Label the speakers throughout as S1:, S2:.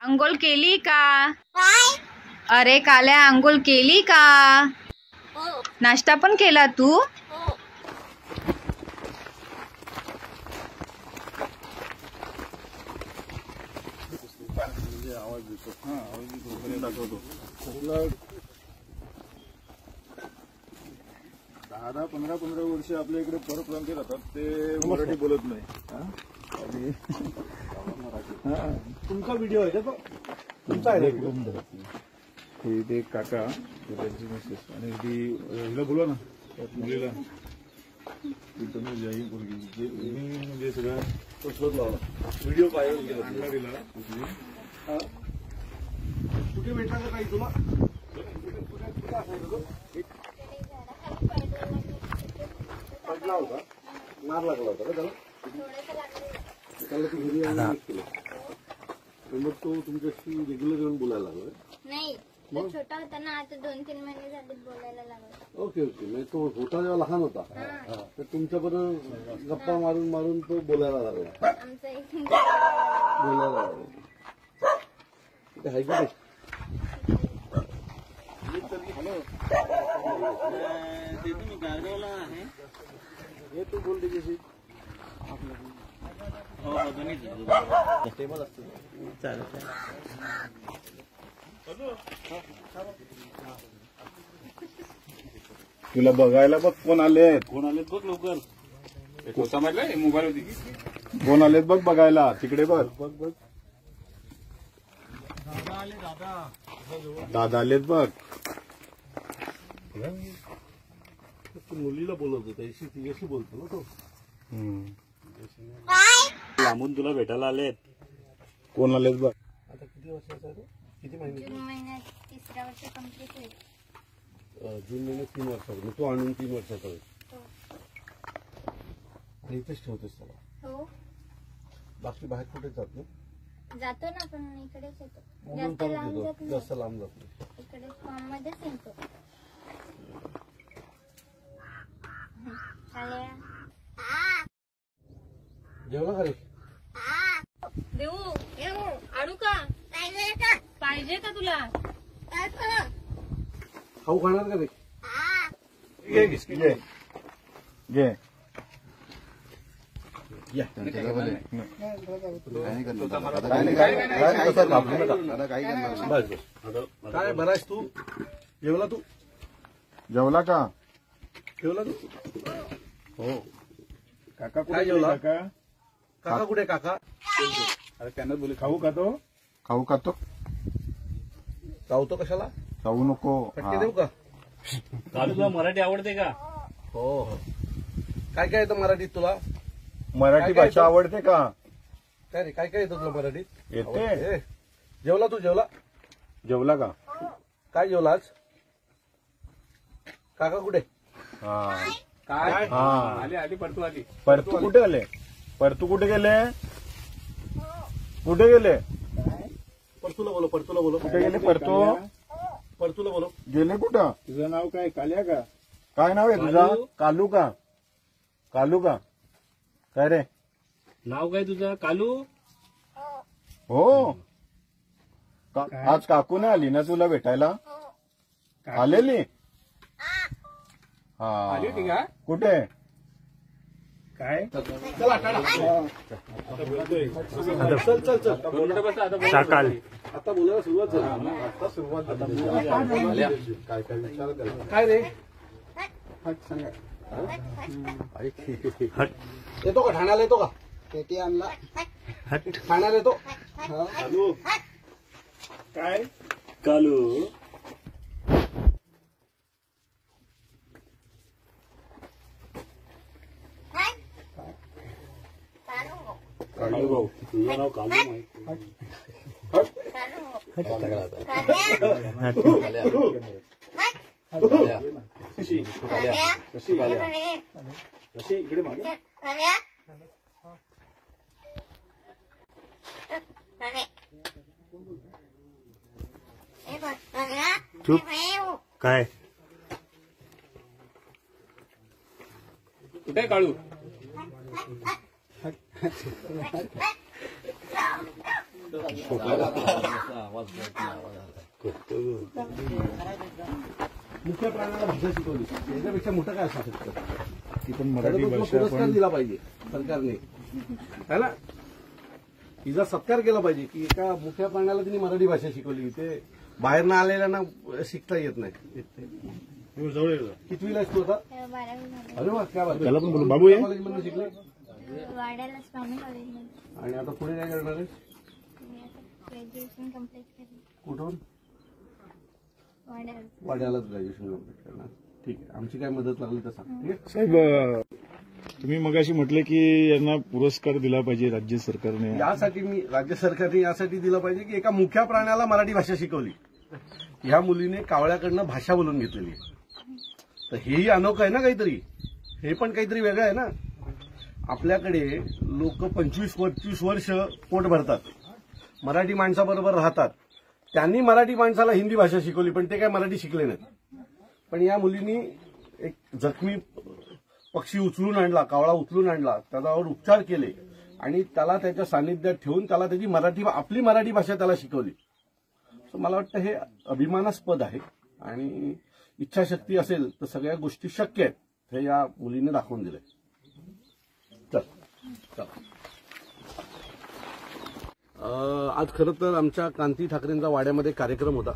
S1: अंघोळ केली का? अरे काल्या, अंघोळ केली का? नाश्ता पण केला तू?
S2: दहा 15 वर्ष आपल्या इकडे परप्रांतीय राहतात, ते मराठी बोलत नाही.
S3: तुमचा व्हिडिओ आहे का? तुमचा आहे
S2: ते काका, त्यांची मिसेस आणि ती हिला बोला ना, त्या मुलीला जी मुलगी मी म्हणजे सगळं शोध लावला, व्हिडिओ पाहिजे दिला.
S3: कुठे भेटला का काही तुला? पडला होता, मार लागला होता का त्याला? त्याला ती घरी आणून केलं. मग तो तुमच्याशी रेग्युलर येऊन बोलायला लागला
S4: नाही? तो छोटा होता ना, आता 2-3 महिने झाले बोलायला लागला.
S3: Okay okay. म्हणजे तो होता जेव्हा लहान होता तर तुमच्याबरोबर गप्पा मारून मारून तो बोलायला लागला.
S4: आमचं एक
S3: बोलायला लागला. ते आहे का? ते तुम्ही गारगावला आहे हे तू बोलते कशी टेबल असतो. चालेल.
S2: तुला बघायला बघ कोण आलेत.
S3: कोण आलेत बघ लवकर.
S2: समजलं मोबाईल होती. कोण आलेत बघ बघायला, तिकडे बघ.
S3: बघ बघ
S2: दादा आले. दादा आलेत बघ.
S3: तू मुलीला बोलत होता, तिच्याशी बोलतो ना तो.
S5: लांबून तुला भेटायला आलेत.
S2: कोण आलेत बघ.
S3: आता किती वर्षाचा आहे तो? किती महिने?
S4: जून महिन्यात 3रं वर्ष कंप्लीट होईल.
S3: जून महिन्यात 3 वर्षाचा. तो आणून 3 वर्षाचा होईल. आणि इथेच ठेवतोस त्याला?
S4: हो.
S3: बाकी बाहेर कुठे जात ना?
S4: जातो ना, पण इकडेच येतो.
S3: म्हणून
S4: जास्त लांब
S3: परत
S4: जात
S3: येतो.
S4: नाही.
S3: जास्त लांब जात नाही.
S4: इकडे फॉर्म मध्येच येतो.
S3: जेवला का रे?
S1: देऊ आडू का? पाहिजे का तुला?
S3: खाऊ खाणार का रे?
S2: घे घे घे.
S3: या. काय बरायस तू? जेवला तू?
S2: जेवला का?
S3: जेवला तू?
S2: हो. काका
S3: काय
S2: कुठे
S3: जेवला?
S2: काका?
S3: काका कुठे? काका
S2: अरे त्यांना बोले खाऊ का तो? खाऊ का तो?
S3: चावतो कशाला?
S2: खाऊ नको.
S3: फटके देऊ का?
S5: कालू तुला मराठी आवडते का?
S3: हो हो. काय काय येतं मराठीत तुला?
S2: मराठी
S3: काय
S2: भाषा
S3: तो?
S2: आवडते का?
S3: काय रे, काय काय येतं तुला मराठीत?
S2: येते.
S3: ए, जेवला तू? जेवला?
S2: जेवला का?
S3: काय जेवला आज? काका कुठे?
S2: हा.
S5: काय?
S2: हा.
S5: आली परतू आली.
S2: परतू कुठे आले? परतू कुठे गेले? कुठे गेले?
S3: परतूला बोलो. परतूला बोलो.
S2: कुठे गेले परतू?
S3: परतूला बोलो.
S2: गेले कुठं?
S5: तुझं नाव काय? काल्या का?
S2: काय नाव आहे तुझं? कालू का? कालू का? काय रे?
S5: नाव काय तुझं? कालू?
S2: हो. आज काकू नाही आली ना तुला भेटायला? आलेली? हा.
S5: आली होती का?
S2: कुठे?
S5: काय?
S3: चला टाटा. चल चल चल.
S5: सकाळ.
S3: आता बोलायला सुरुवात झाली. आता सुरुवात झाली. काय काय विचार केला? काय रे? येतो का? ठाण्याला येतो का? पेटी आणला. ठाण्याला येतो.
S5: कालू. काय? कालू. कालू भाऊ. तुझं नाव कालू माहिती. कशी इकडे मागे. चुप. काय? कुठे काळू?
S3: मुख्य प्राण्याला भाषा शिकवली याच्यापेक्षा मोठं काय असू शकतं.
S2: ती पण मराठी भाषा
S3: पुरस्कार
S2: पण
S3: दिला पाहिजे सरकारने, है ना. तिचा सत्कार केला पाहिजे की एका मुख्य प्राण्याला तिने मराठी भाषा शिकवली. ते बाहेर ना आलेल्यांना शिकता येत नाही.
S5: जवळ ये.
S3: कितवीला आहेस तू आता?
S4: 12वी
S3: अरे वा, क्या बात आहे.
S2: त्याला पण बोलू बाबू ये.
S3: कॉलेजमध्ये शिकले
S4: वाड्याला स्वामी कॉलेजमध्ये
S3: आणि आता पुढे काय करणार आहेस?
S4: मी आता ग्रॅज्युएशन कम्प्लीट केलं
S3: कुठून?
S4: वाड्याला.
S3: वाड्यालाच ग्रॅज्युएशन कम्प्लीट करणार. ठीक आहे, आमची काय मदत लागली तर सांग. ठीक आहे.
S2: साहेब तुम्ही मगाशी म्हटले की यांना पुरस्कार दिला पाहिजे राज्य सरकारने.
S3: यासाठी मी राज्य सरकारने यासाठी दिलं पाहिजे की एका मुख्या प्राण्याला मराठी भाषा शिकवली. ह्या मुलीने कावळ्याकडनं भाषा बोलून घेतलेली आहे. तर हेही अनोखं आहे ना काहीतरी. हे पण काहीतरी वेगळं आहे ना. आपल्याकडे लोक 25-25 वर्ष पोट भरतात, मराठी माणसाबरोबर राहतात. त्यांनी मराठी माणसाला हिंदी भाषा शिकवली पण ते काय मराठी शिकले नाहीत. पण या मुलींनी एक जखमी पक्षी उचलून आणला, कावळा उचलून आणला, त्याच्यावर उपचार केले आणि त्याला त्याच्या सानिध्यात ठेवून त्याला त्याची आपली मराठी भाषा त्याला शिकवली. सो मला वाटतं हे अभिमानास्पद आहे आणि इच्छाशक्ती असेल तर सगळ्या गोष्टी शक्य आहेत हे या मुलीने दाखवून दिले. आज खरं तर आमच्या क्रांती ठाकरेंचा वाड्यामध्ये कार्यक्रम होता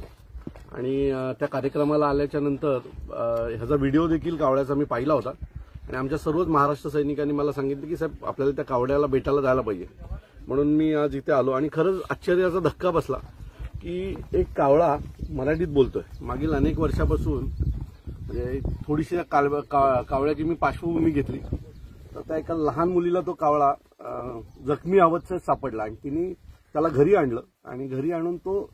S3: आणि त्या कार्यक्रमाला आल्याच्या नंतर ह्याचा व्हिडिओ देखील कावड्याचा मी पाहिला होता आणि आमच्या सर्वच महाराष्ट्र सैनिकांनी मला सांगितलं की साहेब आपल्याला त्या कावड्याला भेटायला जायला पाहिजे. म्हणून मी आज इथे आलो आणि खरंच आश्चर्याचा धक्का बसला की एक कावळा मराठीत बोलतोय. मागील अनेक वर्षापासून म्हणजे थोडीशी कावळ्याची मी पार्श्वभूमी घेतली तर त्या एका लहान मुलीला तो कावळा जखमी अवस्थेत सापडला आणि तिने त्याला घरी आणलं आणि घरी आणून तो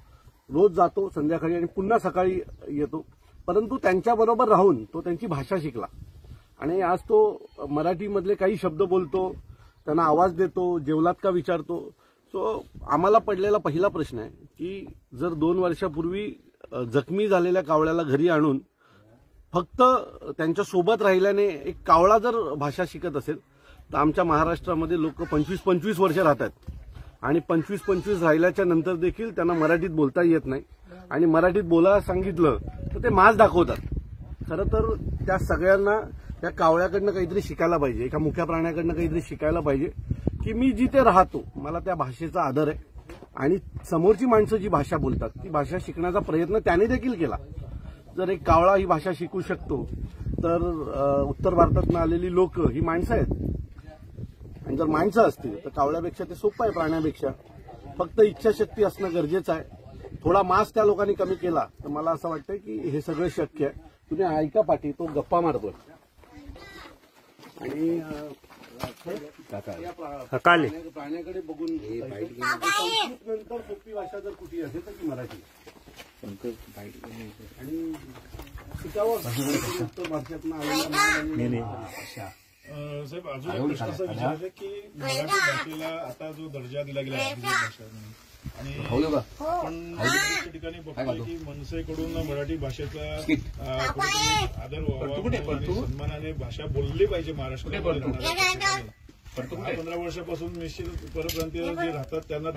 S3: रोज जातो संध्याकाळी आणि पुन्हा सकाळी येतो. परंतु त्यांच्याबरोबर राहून तो त्यांची भाषा शिकला आणि आज तो मराठीमधले काही शब्द बोलतो, त्यांना आवाज देतो, जेवलात का विचारतो. सो आम्हाला पडलेला पहिला प्रश्न आहे की जर 2 वर्षापूर्वी जखमी झालेल्या कावळ्याला घरी आणून फक्त त्यांच्या सोबत राहिल्याने एक कावळा जर भाषा शिकत असेल तर आमच्या महाराष्ट्रामध्ये लोक 25-25 वर्ष राहतात आणि 25-25 राहिल्याच्या नंतर देखील त्यांना मराठीत बोलता येत नाही आणि मराठीत बोलायला सांगितलं तर ते माज दाखवतात. खरं तर त्या सगळ्यांना त्या कावळ्याकडनं काहीतरी शिकायला पाहिजे, एका मुख्या प्राण्याकडनं काहीतरी शिकायला पाहिजे की मी जिथे राहतो मला त्या भाषेचा आदर आहे आणि समोरची माणसं जी भाषा बोलतात ती भाषा शिकण्याचा प्रयत्न त्याने देखील केला. जर एक कावळा ही भाषा शिकू शकतो तर उत्तर भारतातून आलेली लोक ही माणसं आहेत आणि जर माणसं असतील तर कावळ्यापेक्षा ते सोपं आहे प्राण्यापेक्षा. फक्त इच्छाशक्ती असणं गरजेचं आहे. थोडा मास त्या लोकांनी कमी केला तर मला असं वाटतं की हे सगळं शक्य आहे. तुम्ही ऐका पाठी तो गप्पा मारतोय आणि प्राण्याकडे बघून नंतर सोपी भाषा जर कुठे असेल तर ती मराठी आणि शिकावं उत्तर भारतातून आलेल्या
S2: साहेब अजून एक प्रश्न असा विचारायचा की मराठी भाषेला आता जो दर्जा दिला गेला आहे भाषा म्हणून आणि आपण बऱ्याचशा ठिकाणी बघतोय की मनसेकडून मराठी भाषेचा आदर व्हावा आणि सन्मानाने भाषा बोलली पाहिजे महाराष्ट्रात. 15 वर्षापासून निश्चित परप्रांतीय जे राहतात त्यांना